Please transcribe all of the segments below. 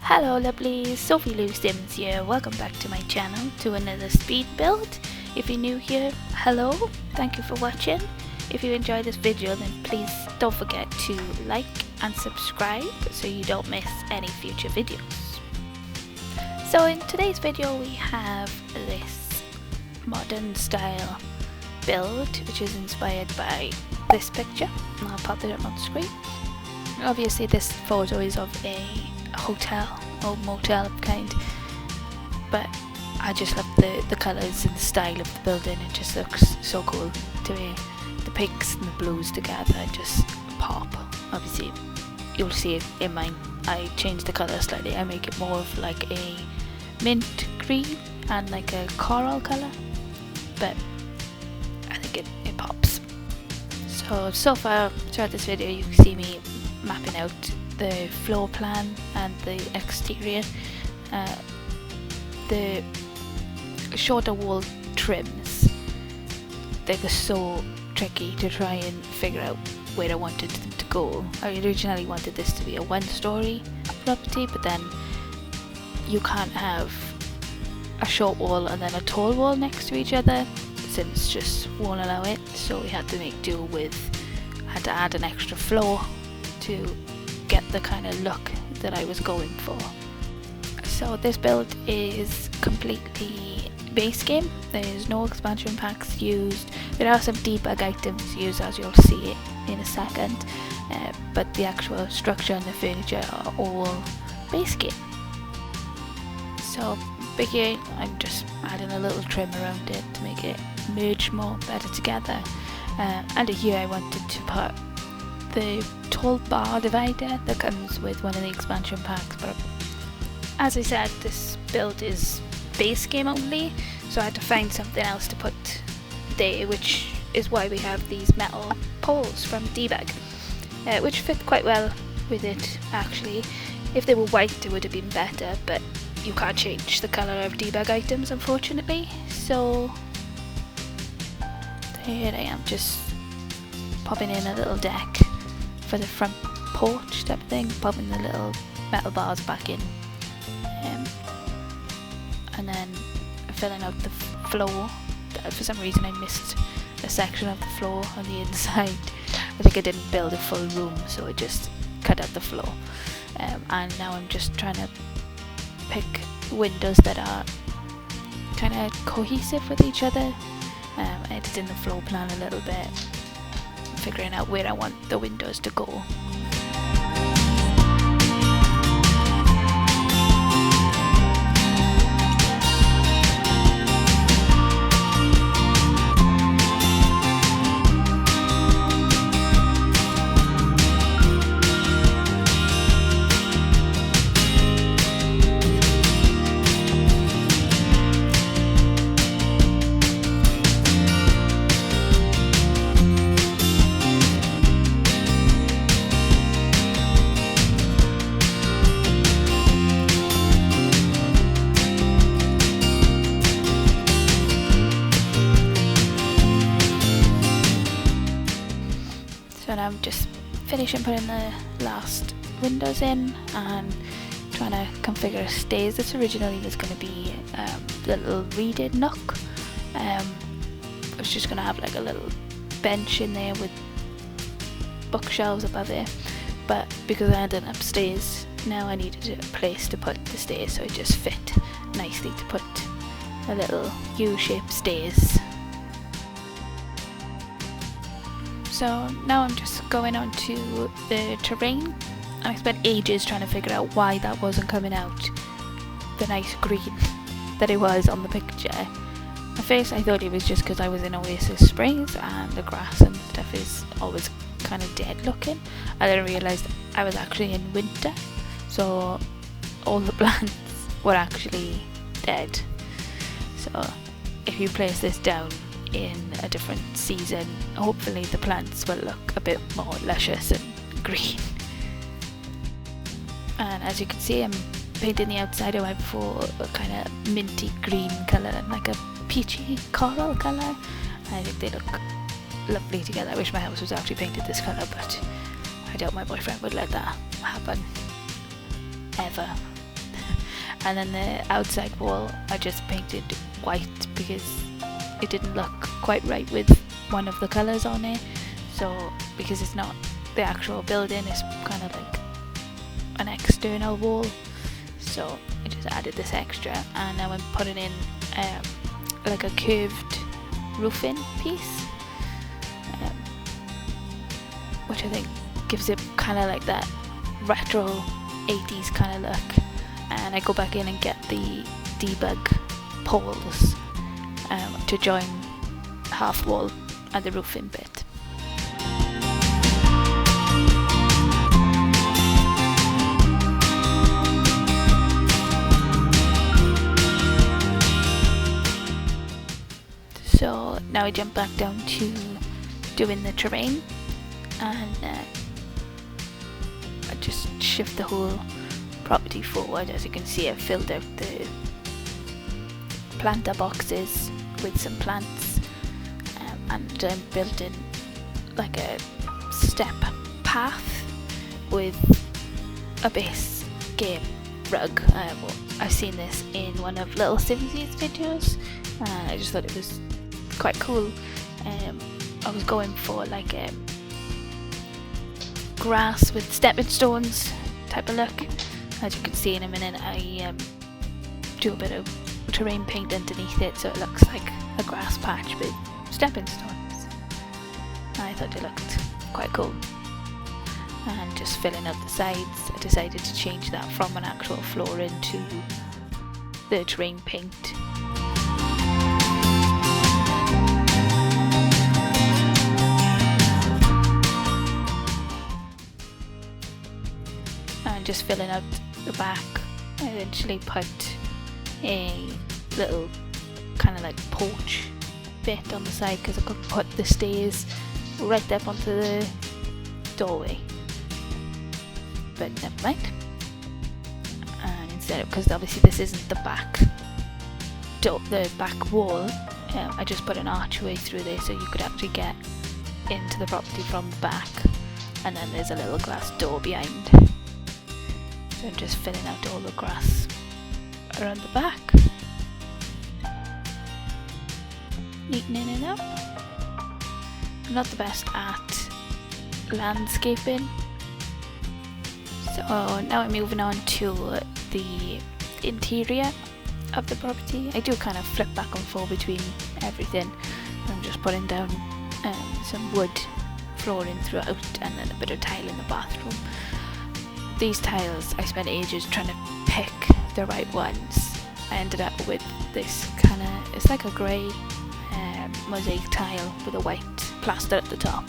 Hello lovelies, Sophie Lou Sims here. Welcome back to my channel to another speed build. If you're new here, hello, thank you for watching. If you enjoyed this video, then please don't forget to like and subscribe so you don't miss any future videos. So in today's video we have this modern style build which is inspired by this picture, and I'll pop it up on screen. Obviously this photo is of a hotel or motel kind, but I just love the colours and the style of the building. It just looks so cool to me. The pinks and the blues together just pop. Obviously you'll see it in mine. I change the colour slightly. I make it more of like a mint green and like a coral colour, but I think it pops. So far throughout this video you can see me mapping out the floor plan and the exterior. The shorter wall trims, they were so tricky to try and figure out where I wanted them to go. I originally wanted this to be a one-story property, but then you can't have a short wall and then a tall wall next to each other, since just won't allow it. So we had to make do with, had to add an extra floor to get the kind of look that I was going for. So this build is completely base game. There is no expansion packs used. There are some debug items used, as you'll see it in a second, but the actual structure and the furniture are all base game. So big here, I'm just adding a little trim around it to make it merge more better together. And here I wanted to put the tall bar divider that comes with one of the expansion packs, but as I said, this build is base game only, so I had to find something else to put there, which is why we have these metal poles from Debug, which fit quite well with it actually. If they were white it would have been better, but you can't change the colour of Debug items unfortunately, so here I am, just popping in a little deck for the front porch type of thing, popping the little metal bars back in, and then filling out the floor. For some reason I missed a section of the floor on the inside. I think I didn't build a full room, so I just cut out the floor, and now I'm just trying to pick windows that are kind of cohesive with each other, editing the floor plan a little bit, figuring out where I want the windows to go. So now I'm just finishing putting the last windows in and trying to configure stairs. This originally was going to be the little reading nook. I was just going to have like a little bench in there with bookshelves above it, but because I had an upstairs, now I needed a place to put the stairs, so it just fit nicely to put a little U-shaped stairs. So now I'm just going on to the terrain, and I spent ages trying to figure out why that wasn't coming out the nice green that it was on the picture. At first I thought it was just because I was in Oasis Springs and the grass and stuff is always kind of dead looking. I then realised I was actually in winter, so all the plants were actually dead. So if you place this down in a different season, hopefully the plants will look a bit more luscious and green. And as you can see, I'm painting the outside. I went for a kind of minty green colour and like a peachy coral colour. I think they look lovely together. I wish my house was actually painted this colour, but I doubt my boyfriend would let that happen ever. and then the outside wall I just painted white because it didn't look quite right with one of the colours on it. So because it's not the actual building, it's kind of like an external wall, so I just added this extra, and now I'm putting in like a curved roofing piece, which I think gives it kind of like that retro 80s kind of look. And I go back in and get the debug poles to join half wall and the roofing bit. So now I jump back down to doing the terrain, and I just shift the whole property forward. As you can see, I've filled out the planter boxes with some plants, and I'm building like a step path with a base game rug. I've seen this in one of Little Simsy's videos, and I just thought it was quite cool. I was going for like a grass with stepping stones type of look. As you can see in a minute, I do a bit of terrain paint underneath it so it looks like a grass patch with stepping stones. I thought it looked quite cool. And just filling out the sides, I decided to change that from an actual flooring to the terrain paint. And just filling out the back, I eventually put a little kind of like porch bit on the side because I couldn't put the stairs right up onto the doorway. But never mind. And instead of, because obviously this isn't the back door, the back wall, I just put an archway through there so you could actually get into the property from the back, and then there's a little glass door behind. So I'm just filling out all the grass around the back, neatening it up. I'm not the best at landscaping, so now I'm moving on to the interior of the property. I do kind of flip back and forth between everything. I'm just putting down some wood flooring throughout, and then a bit of tile in the bathroom. These tiles, I spent ages trying to pick the right ones. I ended up with this kind of, it's like a grey mosaic tile with a white plaster at the top,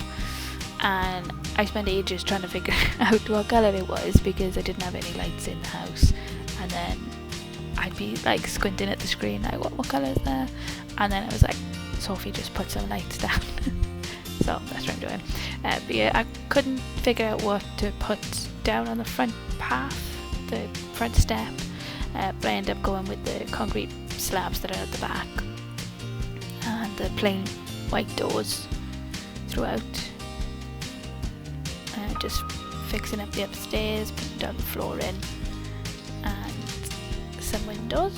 and I spent ages trying to figure out what colour it was because I didn't have any lights in the house, and then I'd be like squinting at the screen like, what colour is there? And then I was like, Sophie, just put some lights down. So that's what I'm doing. But yeah, I couldn't figure out what to put down on the front path, the front step, but I ended up going with the concrete slabs that are at the back and the plain white doors throughout. Just fixing up the upstairs, putting down the flooring and some windows.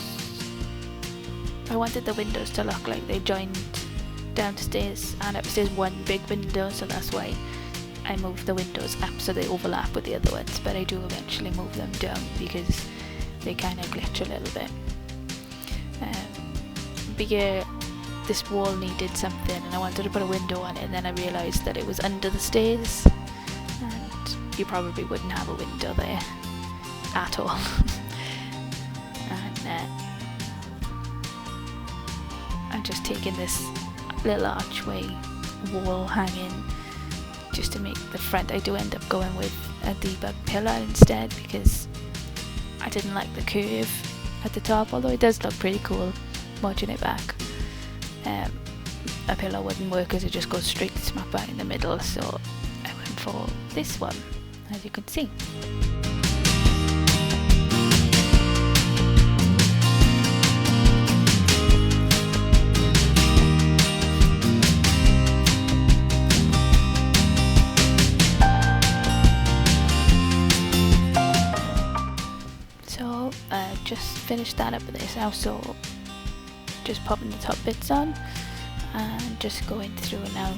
I wanted the windows to look like they joined downstairs and upstairs one big window, so that's why I moved the windows up so they overlap with the other ones, but I do eventually move them down because they kind of glitch a little bit. But yeah, this wall needed something and I wanted to put a window on it, and then I realised that it was under the stairs and you probably wouldn't have a window there at all. And I'm just taking this little archway wall hanging just to make the front. I do end up going with a debug pillar instead because I didn't like the curve at the top, although it does look pretty cool watching it back. A pillar wouldn't work as it just goes straight smack bang in the middle, so I went for this one, as you can see. Just finished that up with this. I also just popping the top bits on and just going through now,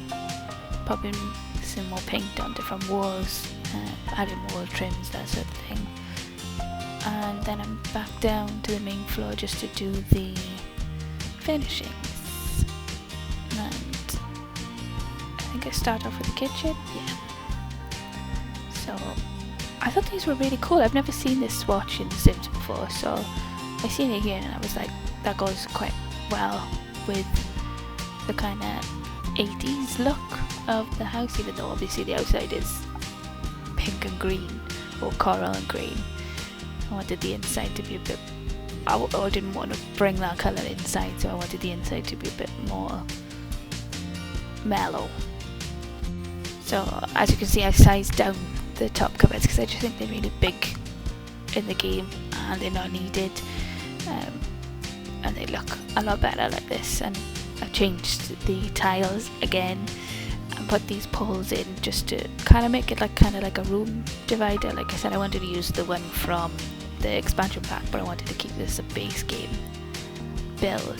popping some more paint on different walls, adding wall trims, that sort of thing. And then I'm back down to the main floor just to do the finishings. And I think I start off with the kitchen. Yeah. So I thought these were really cool. I've never seen this swatch in The Sims before, so I seen it here and I was like, that goes quite well with the kind of 80s look of the house, even though obviously the outside is pink and green, or coral and green. I wanted the inside to be a bit, I didn't want to bring that colour inside, so I wanted the inside to be a bit more mellow. So as you can see, I sized down the top cupboards because I just think they're really big in the game and they're not needed, and they look a lot better like this. And I've changed the tiles again and put these poles in just to kind of make it kind of like a room divider. Like I said, I wanted to use the one from the expansion pack, but I wanted to keep this a base game build.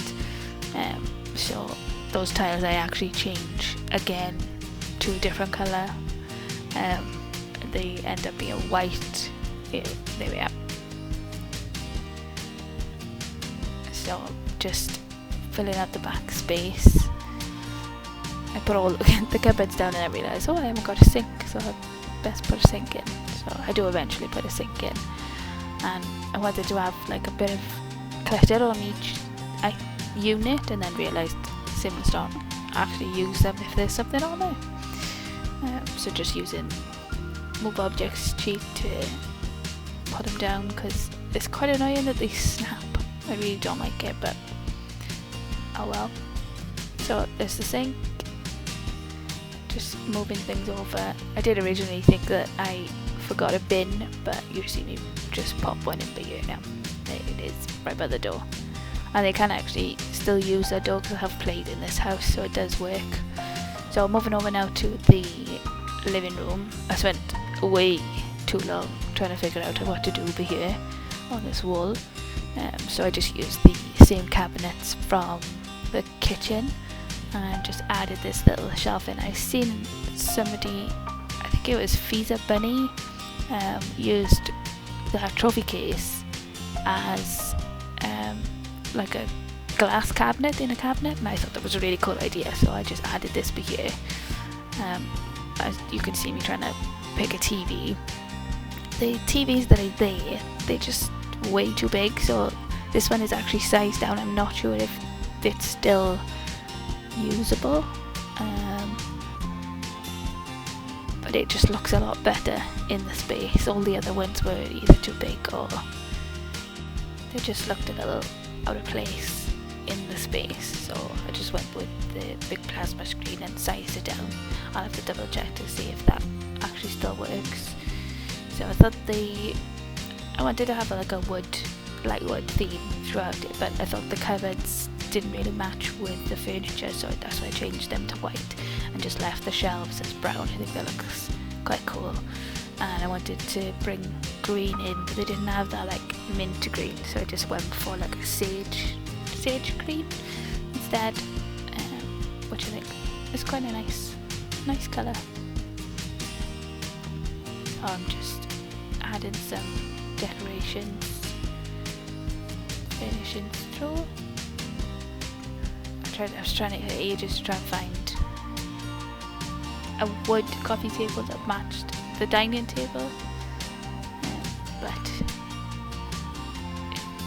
So those tiles I actually change again to a different colour. They end up being white. Yeah, there we are. So just filling out the back space. I put all the cupboards down and I realised, oh, I haven't got a sink, so I best put a sink in. So I do eventually put a sink in, and I wanted to have like a bit of clutter on each unit, and then realised Sims don't actually use them if there's something on there. So just using move objects cheat to put them down, because it's quite annoying that they snap. I really don't like it, but oh well. So there's the sink. Just moving things over. I did originally think that I forgot a bin, but you see me just pop one in here now. There it is, right by the door. And they can actually still use that door because I have played in this house, so it does work. So moving over now to the living room. I spent way too long trying to figure out what to do over here on this wall. So I just used the same cabinets from the kitchen and just added this little shelf in. I've seen somebody, I think it was Fiza Bunny, used the trophy case as like a glass cabinet in a cabinet, and I thought that was a really cool idea, so I just added this over here. As you can see me trying to pick a TV. The TVs that are there, they're just way too big, so this one is actually sized down. I'm not sure if it's still usable, but it just looks a lot better in the space. All the other ones were either too big or they just looked a little out of place in the space, so I just went with the big plasma screen and sized it down. I'll have to double check to see if that actually still works. So I thought I wanted to have like a light wood theme throughout it, but I thought the cupboards didn't really match with the furniture, so that's why I changed them to white and just left the shelves as brown. I think that looks quite cool. And I wanted to bring green in, but they didn't have that like mint green, so I just went for like a sage green instead, which I think is quite a nice colour. So I'm just adding some decorations, finishings through. I was trying to ages to try and find a wood coffee table that matched the dining table, but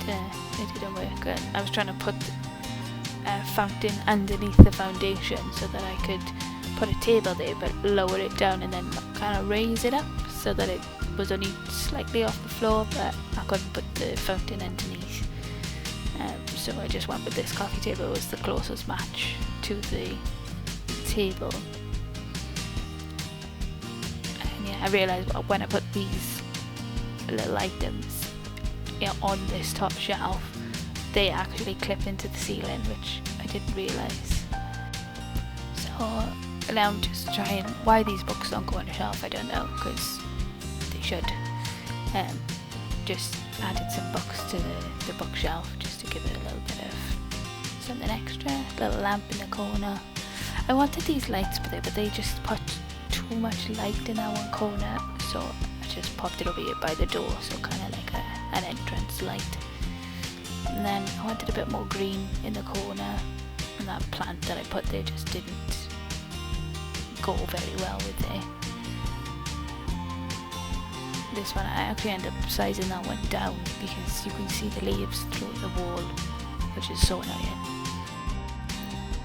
it didn't work. And I was trying to put a fountain underneath the foundation so that I could put a table there but lower it down and then kind of raise it up so that it was only slightly off the floor, but I couldn't put the fountain underneath. So I just went with this coffee table. It was the closest match to the table. And yeah, I realised when I put these little items on this top shelf, they actually clip into the ceiling, which I didn't realise. So now I'm just trying, why these books don't go on the shelf I don't know, because they should. Just added some books to the bookshelf just to give it a little bit of something extra. Little lamp in the corner. I wanted these lights, but they just put too much light in that one corner, so I just popped it over here by the door, so kind of like an entrance light. And then I wanted a bit more green in the corner, and that plant that I put there just didn't go very well with it. This one I actually ended up sizing that one down because you can see the leaves through the wall, which is so annoying.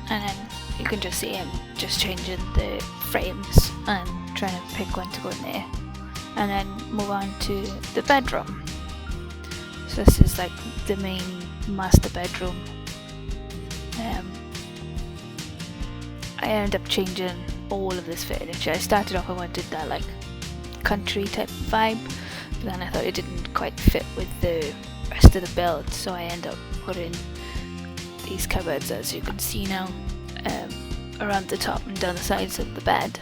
And then you can just see him just changing the frames and trying to pick one to go in there. And then move on to the bedroom. So this is like the main master bedroom. I ended up changing all of this furniture. I started off, I wanted that like country type vibe, but then I thought it didn't quite fit with the rest of the build, so I ended up putting these cupboards, as you can see now, around the top and down the sides of the bed.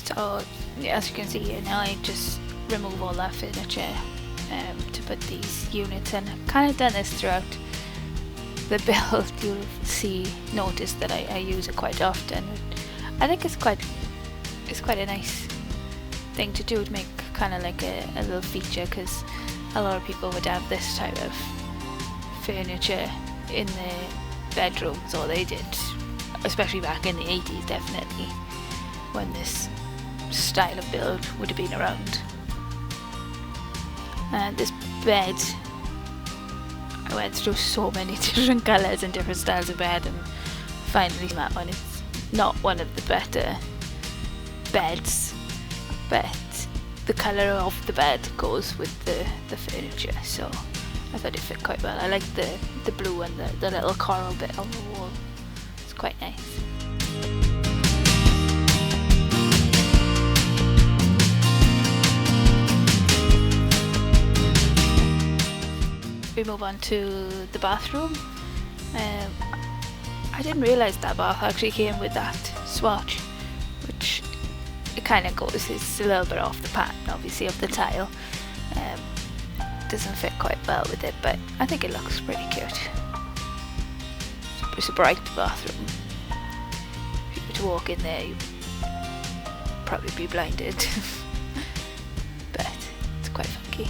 So yeah, as you can see here now, I just remove all that furniture to put these units in. I've kind of done this throughout the build. You'll notice that I use it quite often. I think it's quite a nice thing to do, to make kind of like a little feature, because a lot of people would have this type of furniture in their bedrooms, or they did, especially back in the 80s definitely, when this style of build would have been around. And this bed, I went through so many different colours and different styles of bed, and finally that one, it's not one of the better beds, but the colour of the bed goes with the furniture, so I thought it fit quite well. I like the blue and the little coral bit on the wall. It's quite nice. We move on to the bathroom. I didn't realise that bath actually came with that swatch, which it kind of goes, it's a little bit off the pattern obviously of the tile. Doesn't fit quite well with it, but I think it looks pretty cute. It's a bright bathroom. If you were to walk in there, you'd probably be blinded. But it's quite funky.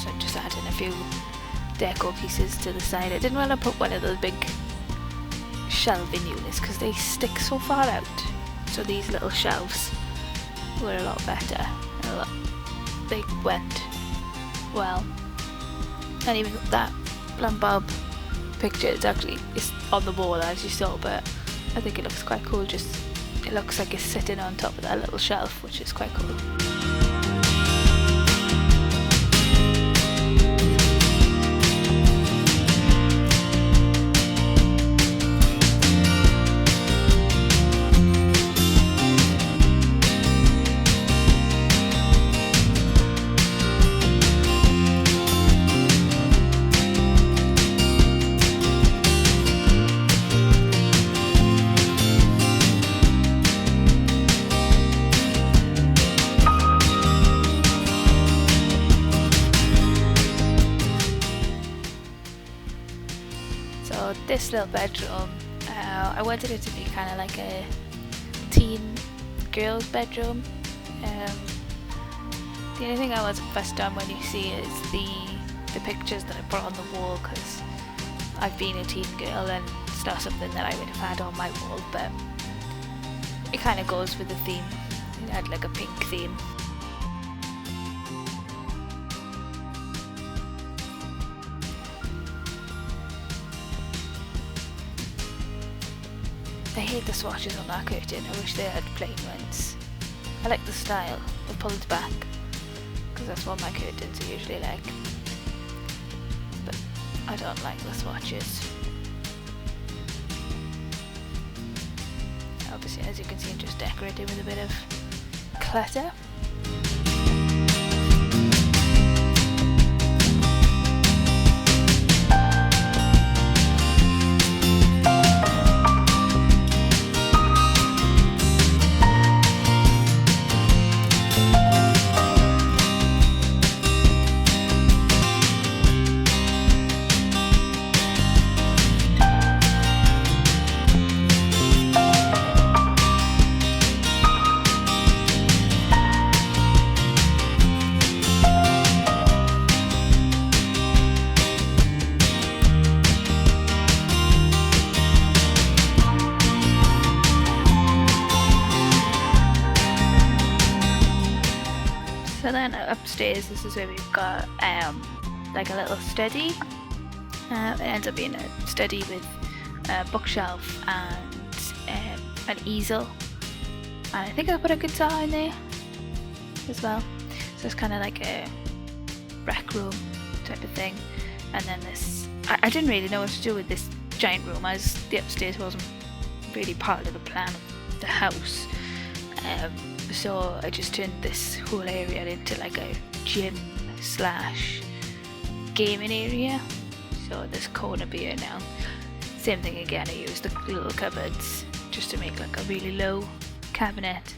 So just adding a few deco pieces to the side. I didn't want to put one of those big shelving units because they stick so far out. So these little shelves were a lot better. They went well. And even that Bob picture, it's on the wall as you saw, but I think it looks quite cool. It looks like it's sitting on top of that little shelf, which is quite cool. This little bedroom, I wanted it to be kind of like a teen girl's bedroom. The only thing I wasn't fussed on when you see it is the pictures that I put on the wall, because I've been a teen girl and it's not something that I would have had on my wall, but it kind of goes with the theme. It had like a pink theme. I hate the swatches on that curtain. I wish they had plain ones. I like the style of pulled back, because that's what my curtains are usually like. But I don't like the swatches. Obviously, as you can see, I'm just decorating with a bit of clutter. So then upstairs, this is where we've got like a little study. It ends up being a study with a bookshelf and an easel. And I think I put a guitar in there as well. So it's kind of like a rec room type of thing. And then this, I didn't really know what to do with this giant room, as the upstairs wasn't really part of the plan of the house. So I just turned this whole area into like a gym slash gaming area. So this corner beer now, same thing again, I used the little cupboards just to make like a really low cabinet.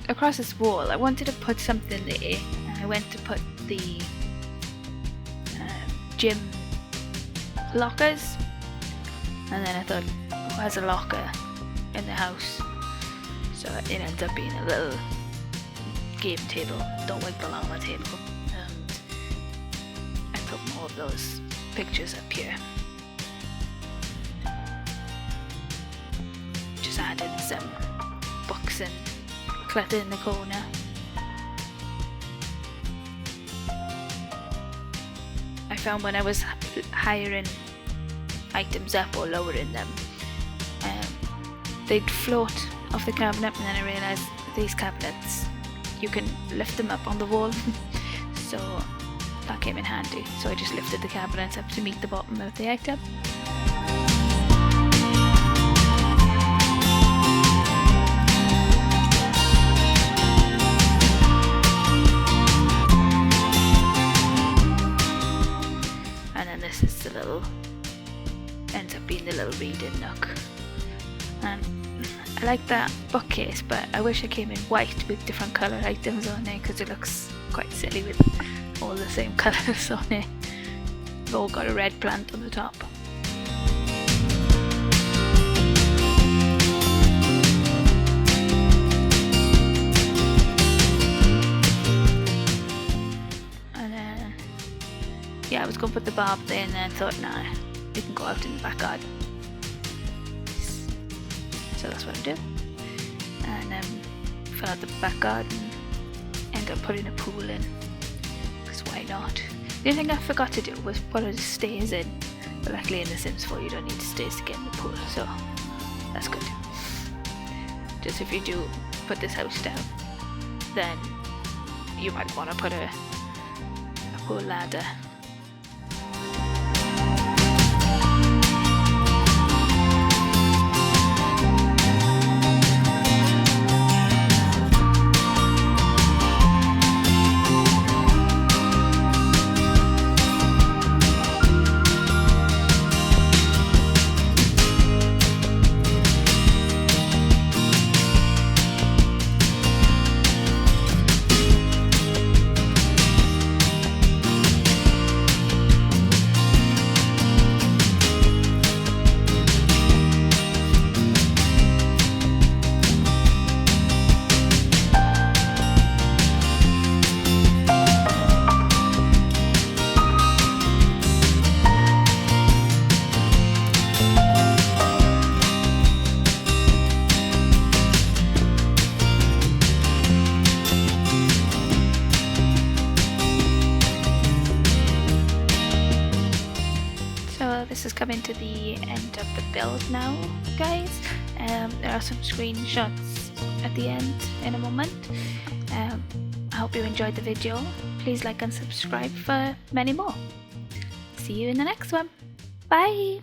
Across this wall, I wanted to put something there, and I went to put the gym lockers, and then I thought, who has a locker in the house? So it ends up being a little game table, don't wiggle on the table, and I put more of those pictures up here. Just added some books and clutter in the corner. I found when I was hiring items up or lowering them, they'd float off the cabinet, and then I realised these cabinets, you can lift them up on the wall. So that came in handy. So I just lifted the cabinets up to meet the bottom of the item. This is the little, ends up being the little reading nook. And I like that bookcase, but I wish it came in white with different colour items on it, because it looks quite silly with all the same colours on it. We've all got a red plant on the top. Yeah, I was going to put the barb there, and then I thought, nah, we can go out in the back garden. So that's what I do. And fill out the back garden, end up putting a pool in, because why not? The only thing I forgot to do was put the stairs in, but luckily in The Sims 4 you don't need stairs to get in the pool, so that's good. Just if you do put this house down, then you might want to put a pool ladder. This is coming to the end of the build now, guys. There are some screenshots at the end in a moment. I hope you enjoyed the video. Please like and subscribe for many more. See you in the next one. Bye!